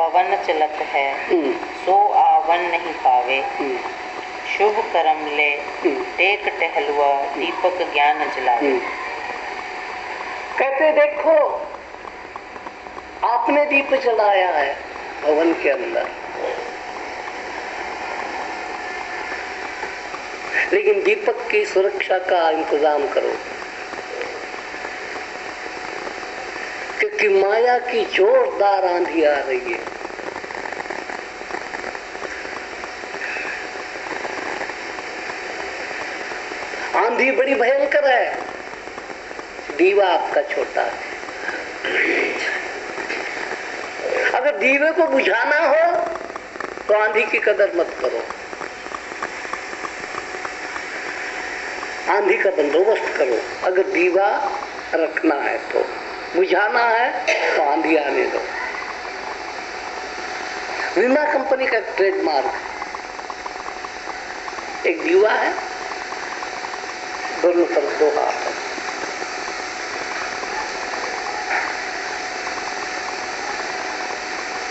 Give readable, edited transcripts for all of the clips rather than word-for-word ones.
पवन चलत है सो आवन नहीं पावे। शुभ कर्म ले टेक टहलुआ दीपक ज्ञान जलावे। कहते देखो आपने दीप जलाया है भवन के अंदर, लेकिन दीपक की सुरक्षा का इंतजाम करो, क्योंकि माया की जोरदार आंधी आ रही है। आंधी बड़ी भयंकर है, दीवा आपका छोटा है। अगर दीवे को बुझाना हो तो आंधी की कदर मत करो, आंधी का बंदोबस्त करो। अगर दीवा रखना है तो, बुझाना है तो आंधी आने दो। बीमा कंपनी का ट्रेडमार्क एक दीवा है, दोनों तरफ दो हाथ है।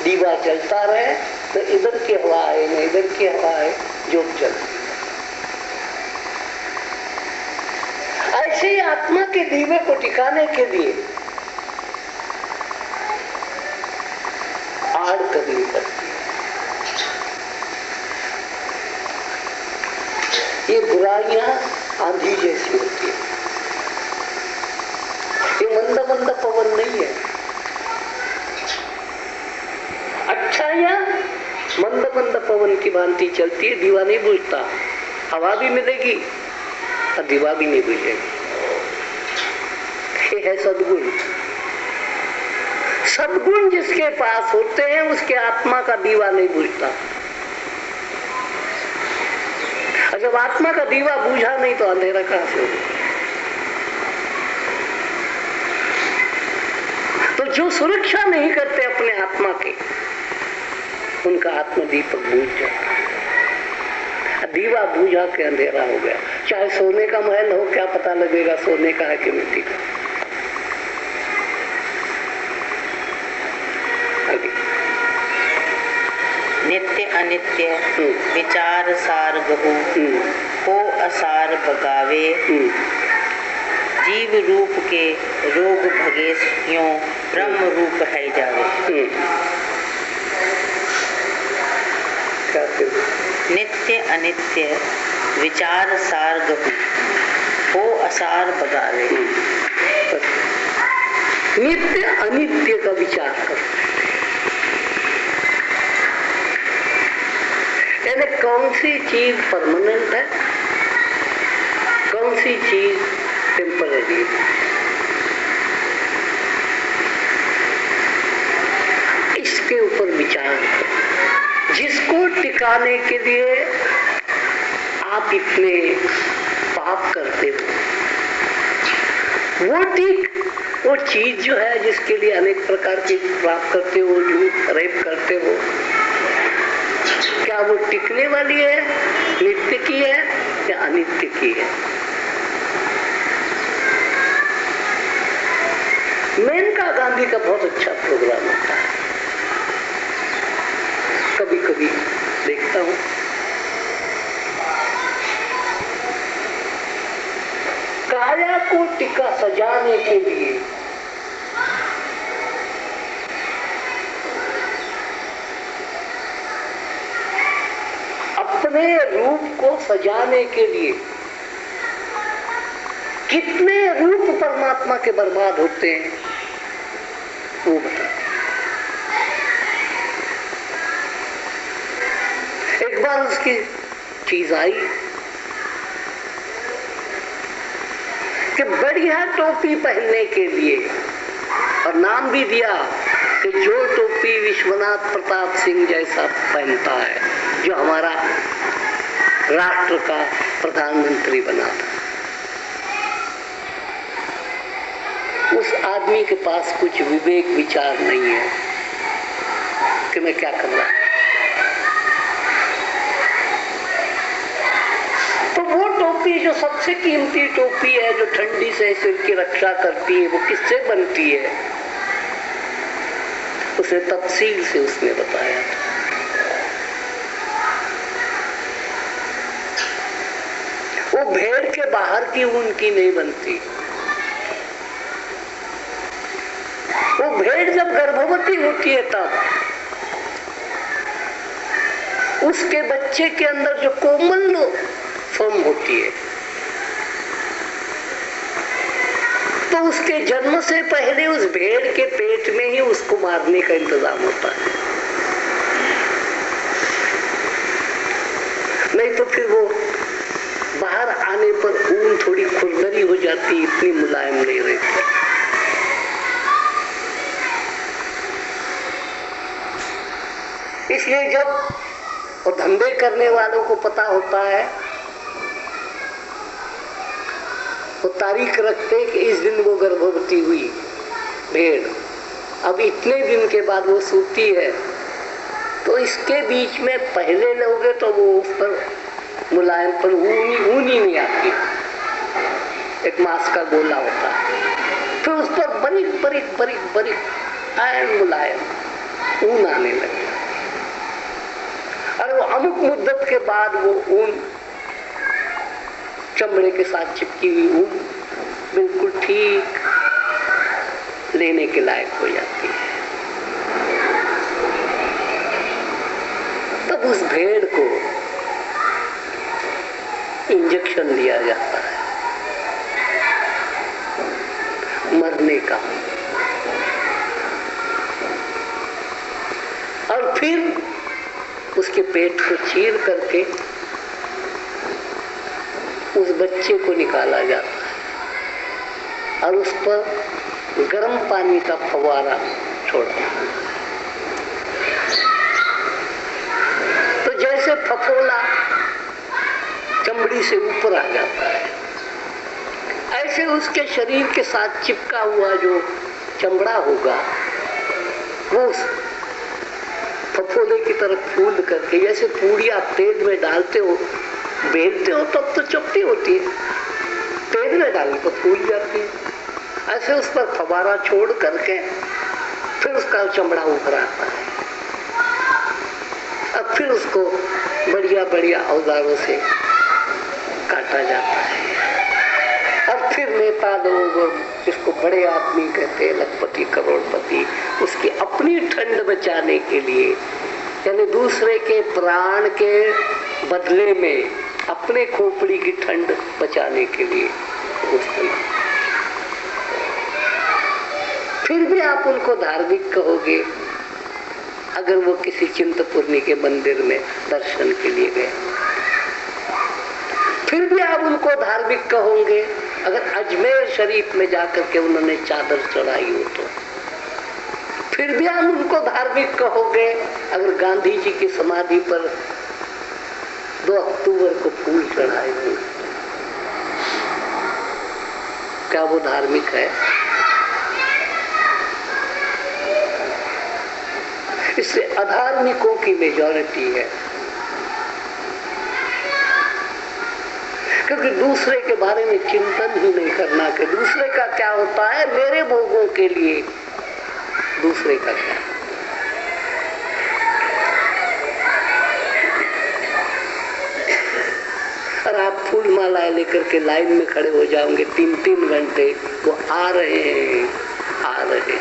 दीवा चलता रहे तो इधर की हवा है न इधर की हवा है, जो चलती है। ऐसे ही आत्मा के दीवे को टिकाने के लिए आड़ करनी पड़ती है। ये बुराइयां आंधी जैसी होती है, ये मंदा मंदा पवन नहीं है। अच्छाइयां मंद मंद पवन की भांति चलती है, दीवा नहीं बुझता। हवा भी मिलेगी और दीवा भी नहीं बुझेगी। ये है सद्गुण। सद्गुण जिसके पास होते हैं उसके आत्मा का दीवा नहीं बुझता। और जब आत्मा का दीवा बुझा नहीं तो अंधेरा कहां से होगा? तो जो सुरक्षा नहीं करते अपने आत्मा की, उनका आत्मा दीपक बुझ जाता है। दीवा बुझा के अंधेरा हो गया। चाहे सोने का महल हो, क्या पता लगेगा सोने का है कि मिट्टी का। नित्य अनित्य विचार सार गहु को असार बगावे। जीव रूप के रोग भगे यों ब्रह्म रूप है जावे। नित्य अनित्य विचार सार गहु को असार बगावे। नित्य अनित्य का विचार करो। यानी कौन सी चीज परमानेंट है, कौन सी चीज टेम्पररी है। इसके ऊपर विचार करो। जिसको टिकाने के लिए आप इतने पाप करते हो, वो चीज जो है जिसके लिए अनेक प्रकार की पाप करते हो, झूठ रेप करते हो, क्या वो टिकने वाली है, नित्य की है या अनित्य की है? मेनका गांधी का बहुत अच्छा प्रोग्राम होता है, कभी कभी देखता हूँ। काया को टिका सजाने के लिए अपने रूप को सजाने के लिए कितने रूप परमात्मा के बर्बाद होते हैं वो बताते। एक बार उसकी चीज आई कि बढ़िया टोपी पहनने के लिए, और नाम भी दिया कि जो टोपी विश्वनाथ प्रताप सिंह जैसा पहनता है, जो हमारा राष्ट्र का प्रधानमंत्री बना था, उस आदमी के पास कुछ विवेक विचार नहीं है कि मैं क्या कर रहा हूं। तो वो टोपी जो सबसे कीमती टोपी है, जो ठंडी से सिर की रक्षा करती है, वो किससे बनती है? उस से तफसील से उसने बताया था। वो भेड़ के बाहर की ऊन की नहीं बनती। वो भेड़ जब गर्भवती होती है तब उसके बच्चे के अंदर जो कोमल फोम होती है, तो उसके जन्म से पहले उस भेड़ के पेट में ही उसको मारने का इंतजाम होता है। नहीं तो फिर वो बाहर आने पर ऊन थोड़ी खुरदरी हो जाती, इतनी मुलायम नहीं रहती। इसलिए जब और धंधे करने वालों को पता होता है, वो तारीख रखते कि इस दिन वो गर्भवती हुई भेड़, अब इतने दिन के बाद वो सूती है, तो इसके बीच में पहले लोगे तो वो उस पर मुलायम पर ऊनी नहीं आती, एक मांस का गोला होता है, फिर उस पर बरीक बरीक बरीक बरीक आयन मुलायम ऊन आने लगता है। और वो अमुक मुद्दत के बाद वो ऊन चमड़े के साथ चिपकी हुई ऊन बिल्कुल ठीक लेने के लायक हो जाती है। तब उस भेड़ को इंजेक्शन दिया जाता है मरने का, और फिर उसके पेट को चीर करके उस बच्चे को निकाला जाता है और उस पर गर्म पानी का फव्वारा छोड़ा। तो जैसे फफोला चमड़ी से ऊपर आ जाता है, ऐसे उसके शरीर के साथ चिपका हुआ जो चमड़ा होगा वो उस फफोले की तरफ फूल करके, जैसे पूड़ी आप तेल में डालते हो, बेलते हो तब तो चपटी होती है, तेल में डाल तो फूल जाती है, ऐसे उस पर फवारा छोड़ करके फिर उसका चमड़ा उभर आता है। अब फिर उसको बढ़िया बढ़िया औजारों से काटा जाता है। अब फिर नेता लोग, जिसको बड़े आदमी कहते हैं, लखपति करोड़पति, उसकी अपनी ठंड बचाने के लिए, यानी दूसरे के प्राण के बदले में अपने खोपड़ी की ठंड बचाने के लिए उसको, फिर भी आप उनको धार्मिक कहोगे अगर वो किसी चिंतपूर्णी के मंदिर में दर्शन के लिए गए, फिर भी आप उनको धार्मिक कहोगे अगर अजमेर शरीफ में जाकर के उन्होंने चादर चढ़ाई हो, तो फिर भी आप उनको धार्मिक कहोगे अगर गांधी जी की समाधि पर 2 अक्टूबर को फूल चढ़ाए हुए, क्या वो धार्मिक है? इससे अधार्मिकों की मेजॉरिटी है, क्योंकि दूसरे के बारे में चिंतन ही नहीं करना कि दूसरे का क्या होता है, मेरे भोगों के लिए दूसरे का क्या। और आप फूल मालाएं लेकर के लाइन में खड़े हो जाओगे 3-3 घंटे, वो आ रहे हैं, आ रहे हैं,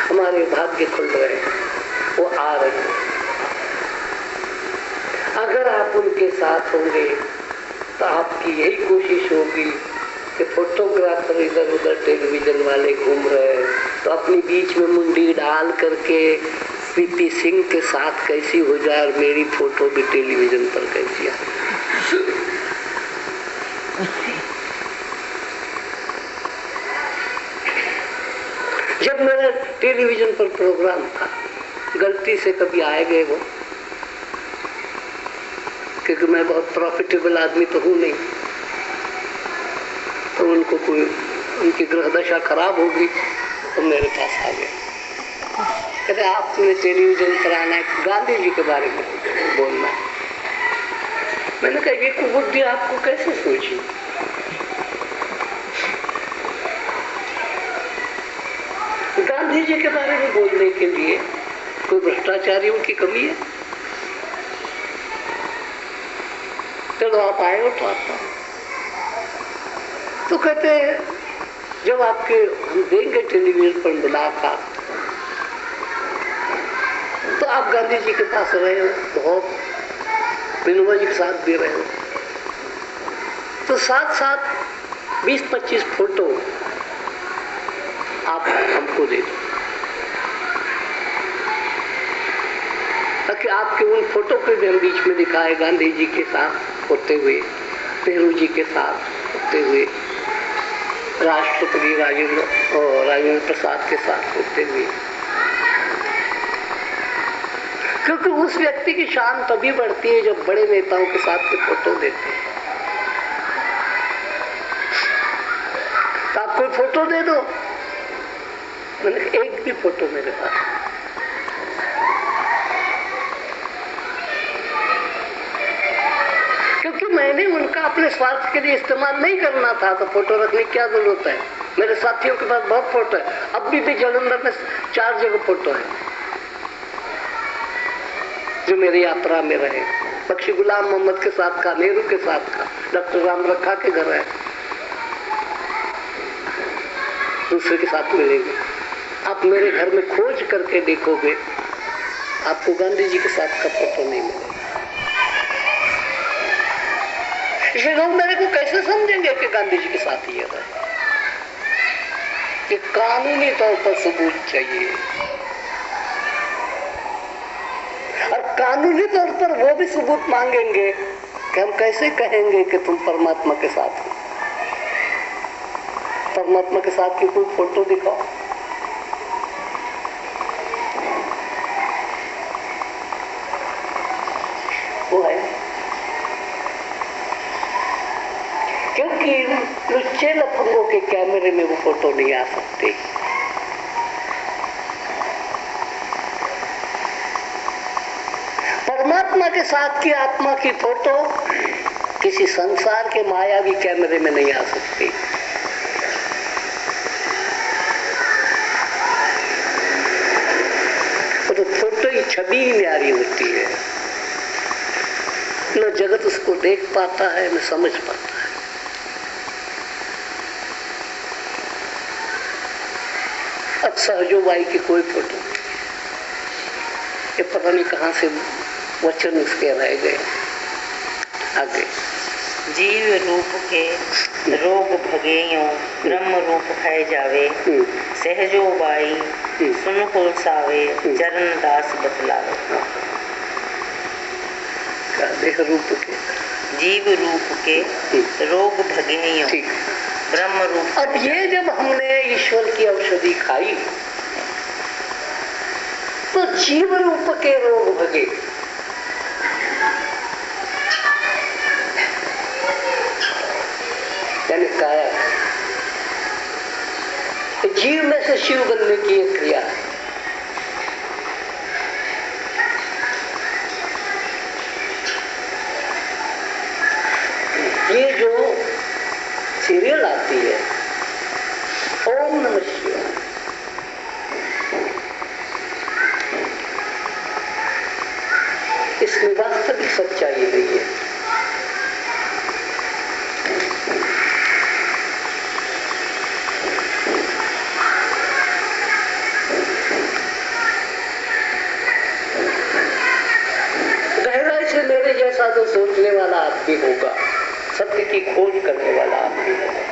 हमारे भाग्य खुल रहे हैं, वो आ रहे हैं। अगर आप उनके साथ होंगे तो आपकी यही कोशिश होगी कि फोटोग्राफर इधर उधर टेलीविजन वाले घूम रहे हैं तो अपनी बीच में मुंडी डाल करके पीपी सिंह के साथ कैसी हो जाए और मेरी फोटो भी टेलीविजन पर कैसी आए। जब मेरा टेलीविजन पर प्रोग्राम था, गलती से कभी आए गए वो, क्योंकि मैं बहुत प्रॉफिटेबल आदमी तो हूँ नहीं, तो उनको कोई उनकी ग्रह दशा खराब होगी तो मेरे पास आ गए, कहते आपने टेलीविजन पर आना है, गांधी जी के बारे में बोलना है। मैंने कहा ये कुबुद्धि आपको कैसे सोची? गांधी गांधी जी के बारे में बोलने के लिए कोई भ्रष्टाचारियों की कमी है? चलो आप आए हो तो आता हूं। तो कहते हैं जब आपके हम देंगे टेलीविजन पर मुलाकात, तो आप गांधी जी के पास रहे हो, बहुत विनोबा जी के साथ भी रहे हो, तो साथ साथ 20-25 फोटो आप हमको दे दो, ताकि आपके उन फोटो के भी हम बीच में दिखाए, गांधी जी के साथ होते हुए, नेहरू जी के साथ होते हुए, राष्ट्रपति राजेंद्र प्रसाद के साथ होते हुए। क्योंकि उस व्यक्ति की शान तभी बढ़ती है जब बड़े नेताओं के साथ के फोटो देते हैं। तो आप कोई फोटो दे दो। मैंने एक भी फोटो मेरे पास, क्योंकि मैंने उनका अपने स्वार्थ के लिए इस्तेमाल नहीं करना था, तो फोटो रखने की क्या जरूरत है। मेरे साथियों के पास बहुत फोटो है, अब भी जालंधर में 4 जगह फोटो है जो मेरी यात्रा में रहे। बख्शी गुलाम मोहम्मद के साथ का, नेहरू के साथ का, डॉक्टर राम रखा के घर है, दूसरे के साथ मिलेंगे। आप मेरे घर में खोज करके देखोगे, आपको गांधी जी के साथ का फोटो नहीं मिलेगा। इसलिए लोग मेरे को कैसे समझेंगे कि गांधी जी के साथ ये रहे? कि कानूनी तौर पर सबूत चाहिए, और कानूनी तौर पर वो भी सबूत मांगेंगे कि हम कैसे कहेंगे कि तुम परमात्मा के साथ हो। परमात्मा के साथ की कोई फोटो दिखाओ। वो है, क्योंकि लुच्चे लफंगों के कैमरे में वो फोटो नहीं आ सकती। परमात्मा के साथ की आत्मा की फोटो किसी संसार के मायावी कैमरे में नहीं आ सकती। तो फोटो की छवि ही न्यारी होती है, न जगत उसको देख पाता है न समझ पाता है। अब सहजोबाई की कोई फोटो नहीं, ये पता नहीं कहां से वचन उसके रह गए। आगे, जीव रूप के रोग भगेयो, ब्रह्म रूप है जावे, सहजो बाई सुन होसावे, चरण दास बतलावे। देह रूप के, जीव रूप के रोग भगेयो, ब्रह्म रूप। अब ये जब हमने ईश्वर की औषधि खाई तो जीव रूप के रोग भगे। यानी काया, जीव में से शिव बनने की एक क्रिया है। ये जो सीरियल आती है ओम नमः शिवाय, इसमें वास्तविक सच्चाई नहीं है। गहराई से मेरे जैसा तो सोचने वाला आदमी होगा, सत्य की खोज करने वाला आदमी होगा।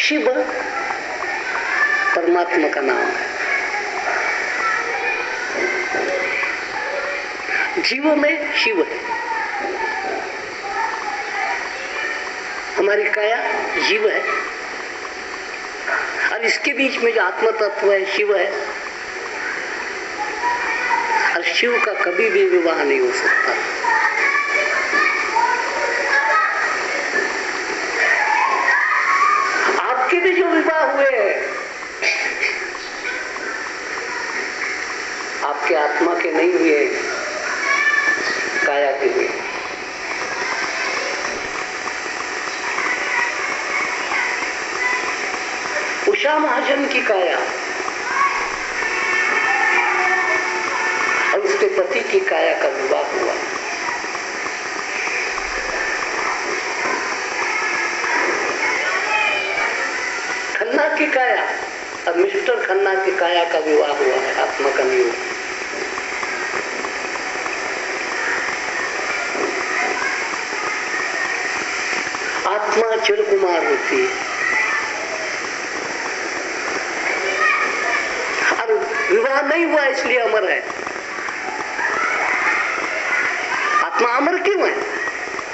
शिव परमात्मा का नाम है। जीवों में शिव है। हमारी काया जीव है, और इसके बीच में जो आत्मा तत्व है शिव है, और शिव का कभी भी विवाह नहीं हो सकता। आपके भी जो विवाह हुए हैं आपके आत्मा के नहीं हुए, काया के हुए। उषा महाजन की काया और उसके पति की काया का विवाह हुआ। खन्ना की काया और मिस्टर खन्ना की काया का विवाह हुआ है, आत्मा का नहीं हुआ। आत्मा चिर कुमार होती है और विवाह नहीं हुआ इसलिए अमर है। आत्मा अमर क्यों है?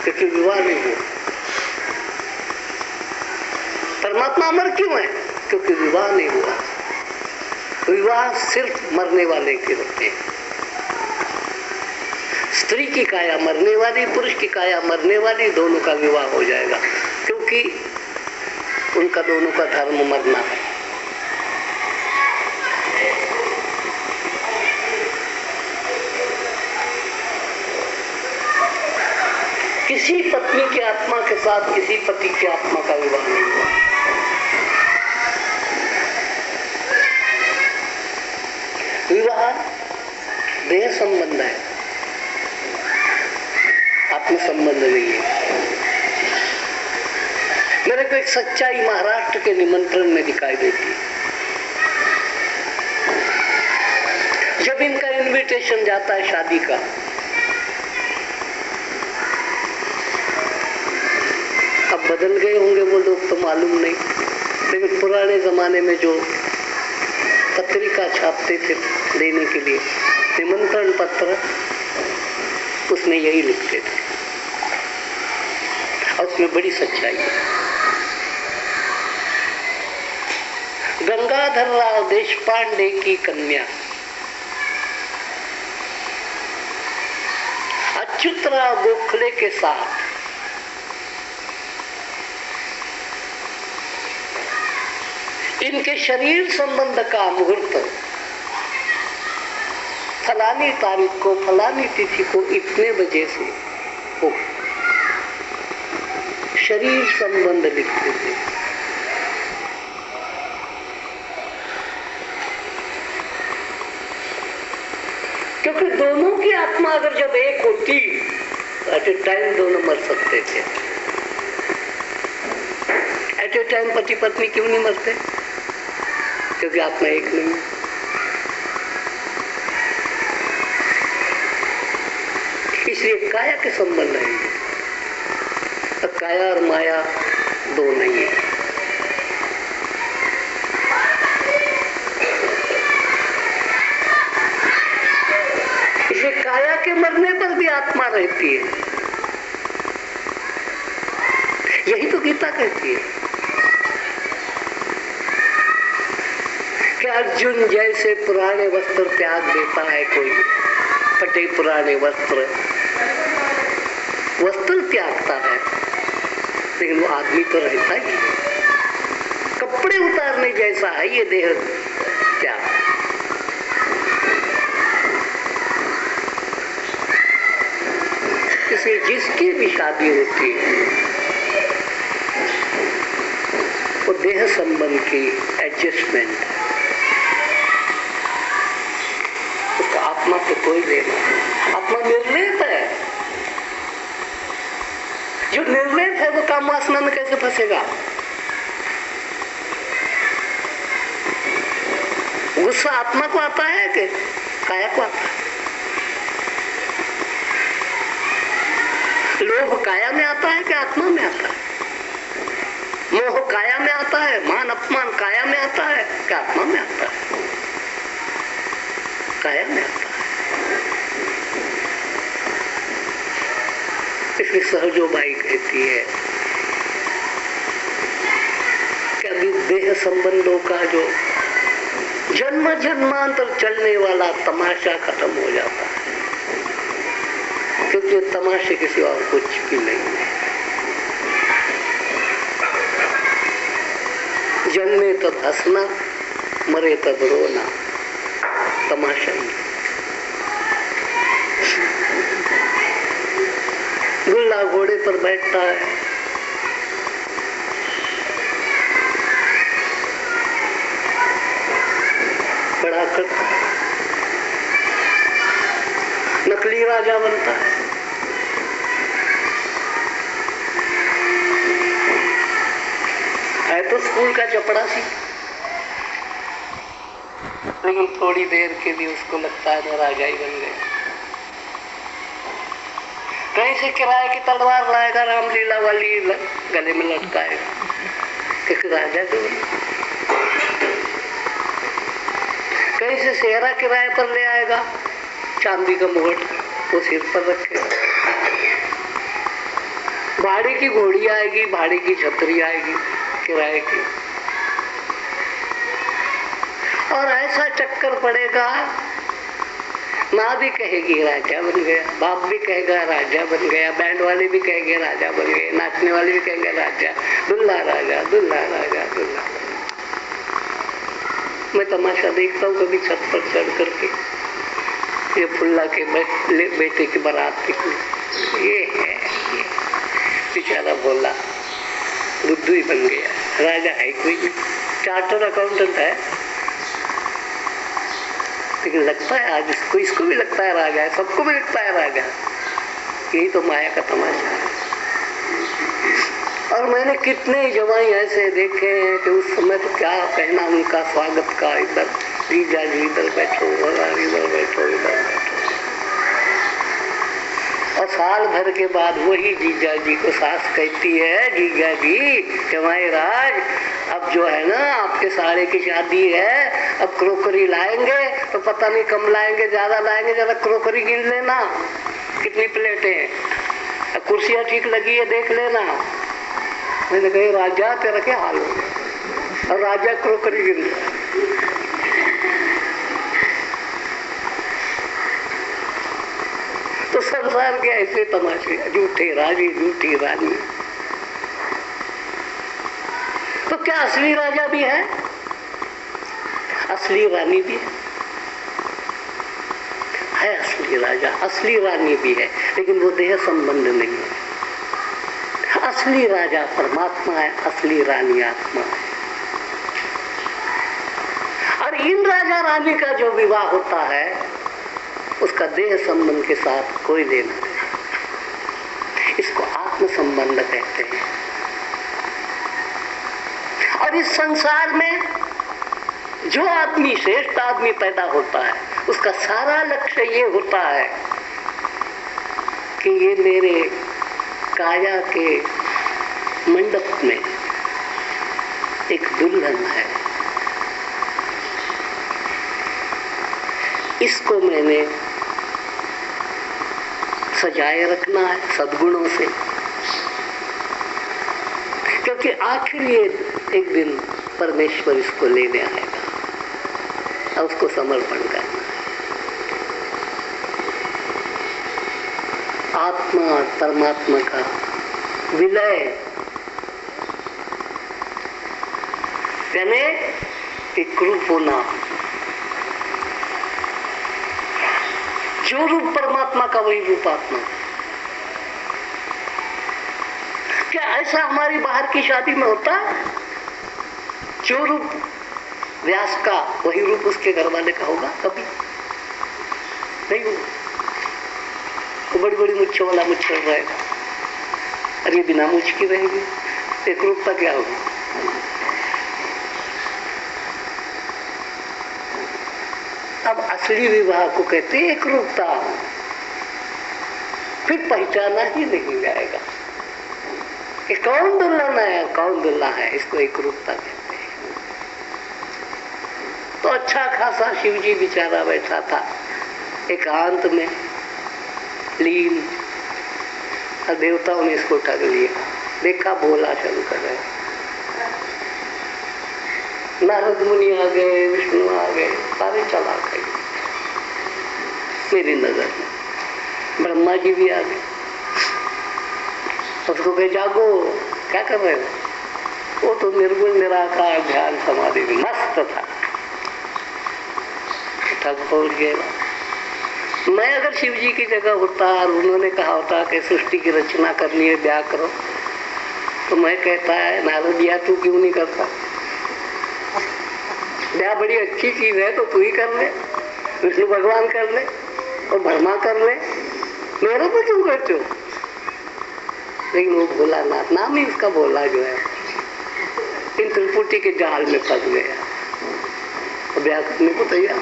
क्योंकि विवाह नहीं हुआ। परमात्मा अमर क्यों है? क्योंकि विवाह नहीं हुआ। विवाह सिर्फ मरने वाले के होते हैं। स्त्री की काया मरने वाली, पुरुष की काया मरने वाली, दोनों का विवाह हो जाएगा क्योंकि उनका दोनों का धर्म मरना है। किसी पत्नी की आत्मा के साथ किसी पति की आत्मा का विवाह नहीं हुआ। विवाह देह संबंध है, आत्म संबंध नहीं है। मेरे को एक सच्चाई महाराष्ट्र के निमंत्रण में दिखाई देती है। जब इनका इनविटेशन जाता है शादी का, अब बदल गए होंगे वो लोग तो मालूम नहीं, लेकिन पुराने जमाने में जो पत्रिका छापते थे देने के लिए निमंत्रण पत्र, उसमें यही लिखते थे और उसमें बड़ी सच्चाई है। गंगाधर राव देशपांडे की कन्या अच्युतराव गोखले के साथ इनके शरीर संबंध का मुहूर्त फलानी तारीख को फलानी तिथि को इतने बजे से हो। शरीर संबंध लिखते थे। क्योंकि दोनों की आत्मा अगर जब एक होती एट ए टाइम दोनों मर सकते थे। एट ए टाइम पति पत्नी क्यों नहीं मरते? क्योंकि आत्मा एक नहीं है। इसलिए काया के संबंध रहेंगे। काया और माया दो नहीं है। इसलिए काया के मरने पर भी आत्मा रहती है। यही तो गीता कहती है कि अर्जुन जैसे पुराने वस्त्र त्याग देता है, कोई फटे पुराने वस्त्र त्यागता है, लेकिन वो आदमी तो रहता ही है। कपड़े उतारने जैसा है ये देह त्याग। इसलिए जिसकी भी शादी होती है वो देह संबंध की एडजस्टमेंट, उसका आत्मा पे कोई लेना। आत्मा निर्लेप है। जो निर्लेप है वो काम वासना में कैसे फंसेगा? गुस्सा आत्मा को आता है कि काया को आता है? लोभ काया में आता है कि आत्मा में आता है? मोह काया में आता है, मान अपमान काया में आता है कि आत्मा में आता है? काया में आता है। इसलिए सहजोबाई कहती है कि अभी देह संबंधों का जो जन्म जन्मांतर चलने वाला तमाशा खत्म हो जाता है, क्योंकि तमाशे के सिवा कुछ भी नहीं है। जन्मे तब हंसना, मरे तब रोना, तमाशा ही। गुल्ला घोड़े पर बैठता है, करता है, नकली राजा बनता है तो स्कूल का चपड़ासी, लेकिन थोड़ी देर के लिए उसको लगता है मैं राजा ही बन गया। कहीं से किराए की तलवार लाएगा, रामलीला वाली गले में लटकाएगा कि राजा क्यों बने। कहीं से सेहरा किराए पर ले आएगा, चांदी का मुकुट वो सिर पर रखेगा। भाड़े की घोड़ी आएगी, भाड़े की छतरी आएगी किराए की, और ऐसा चक्कर पड़ेगा, माँ भी कहेगी राजा बन गया, बाप भी कहेगा राजा बन गया, बैंड वाले भी कहेंगे राजा बन गए, नाचने वाले भी कहेंगे राजा, दुल्हा राजा, दुल्हा राजा, दुल्हा। मैं तमाशा देखता हूँ कभी छत पर चढ़ करके, ये फुल्ला के बेटे की बारात निकली, ये है ये बेचारा भोला बुद्धू ही बन गया, राजा है कोई नहीं, चार्टर्ड अकाउंटेंट है, लेकिन लगता है आज इसको भी लगता है राजा है, सबको भी लगता है राजा। यही तो माया का तमाशा है। और मैंने कितने जवाई ऐसे देखे हैं कि उस समय तो क्या कहना उनका स्वागत का, इधर जीजा जी इधर बैठो, इधर बैठो, इधर बैठो, और साल भर के बाद वही जीजा जी को सास कहती है, जीजा जी जमाई राज अब जो है ना आपके सारे की शादी है, अब क्रोकरी लाएंगे तो पता नहीं कम लाएंगे ज्यादा लाएंगे, जरा क्रोकरी गिन लेना कितनी प्लेटें हैं, कुर्सियां ठीक लगी है देख लेना। मैंने कही राजा तेरा क्या हाल हो गया, और राजा क्रोकरी गिन रहा। तो संसार के ऐसे तमाशे, झूठे राजी झूठी रानी। तो क्या असली राजा भी है, असली रानी भी है असली राजा, असली रानी भी है, लेकिन वो देह संबंध नहीं है। असली राजा परमात्मा है, असली रानी आत्मा है। और इन राजा रानी का जो विवाह होता है उसका देह संबंध के साथ कोई लेना नहीं, इसको आत्म संबंध कहते हैं। और इस संसार में जो आदमी श्रेष्ठ आदमी पैदा होता है उसका सारा लक्ष्य ये होता है कि ये मेरे काया के मंडप में एक दुल्हन है, इसको मैंने सजाए रखना है सद्गुणों से, क्योंकि आखिर ये एक दिन परमेश्वर इसको लेने आएगा और उसको समर्पण करना है। आत्मा और परमात्मा का विलय यानी एक रूप होना, जो रूप परमात्मा का वही रूप आत्मा। क्या ऐसा हमारी बाहर की शादी में होता? जो रूप व्यास का वही रूप उसके घर वाले का होगा? कभी नहीं होगा। वो बड़ी बड़ी मुच्छों वाला मुच्छों रहेगा, अरे बिना मुछ की रहेगी, एक रूपता क्या होगी? अब असली विवाह को कहते हैं एक रूपता, फिर पहचाना ही नहीं जाएगा कि कौन दुल्हन है कौन दुल्हा है, इसको एक रूपता कहते हैं। तो अच्छा खासा शिव जी बेचारा बैठा था एकांत में लीन, और देवताओं ने इसको ठग लिया। देखा बोला शुरू कर रहे, नारद मुनि आ गए, विष्णु आ गए, सारे चला गए मेरी नजर में, ब्रह्मा जी भी आ गए। उसको कहे जागो, क्या कर रहे हो? वो तो निर्गुण निराकार ध्यान समाधि में मस्त था, ठग पहुंच गया। मैं अगर शिव जी की जगह होता और उन्होंने कहा होता कि सृष्टि की रचना करनी है ब्याह करो, तो मैं कहता है नारद जी तू क्यों नहीं करता? ब्याह बड़ी अच्छी चीज है तो तू ही कर ले, विष्णु भगवान कर ले और ब्रह्मा कर ले, मेरे को क्यों करते हो? लेकिन वो भोलानाथ नाम ही उसका भोला जो है इन त्रिपुटी के जाल में फंस गया, ब्याह करने को तैयार।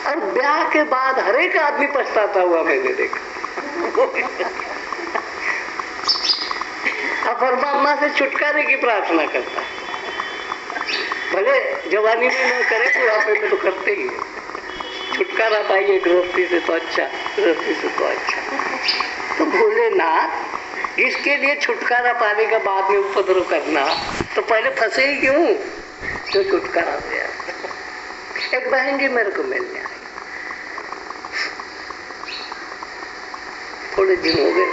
और ब्याह के बाद हर एक आदमी पछताता हुआ मैंने देखा। अब परमात्मा से छुटकारे की प्रार्थना करता है, भले जवानी में न करे बुढ़ापे में तो करते ही। छुटकारा पाइए गृहस्थी से तो अच्छा, गृहस्थी से तो अच्छा। तो भोलेनाथ इसके लिए छुटकारा पाने का बाद में उपद्रव करना, तो पहले फंसे ही क्यों तो छुटकारा दिया। एक बहन जी मेरे को मिलने आई, थोड़े दिन हो गए,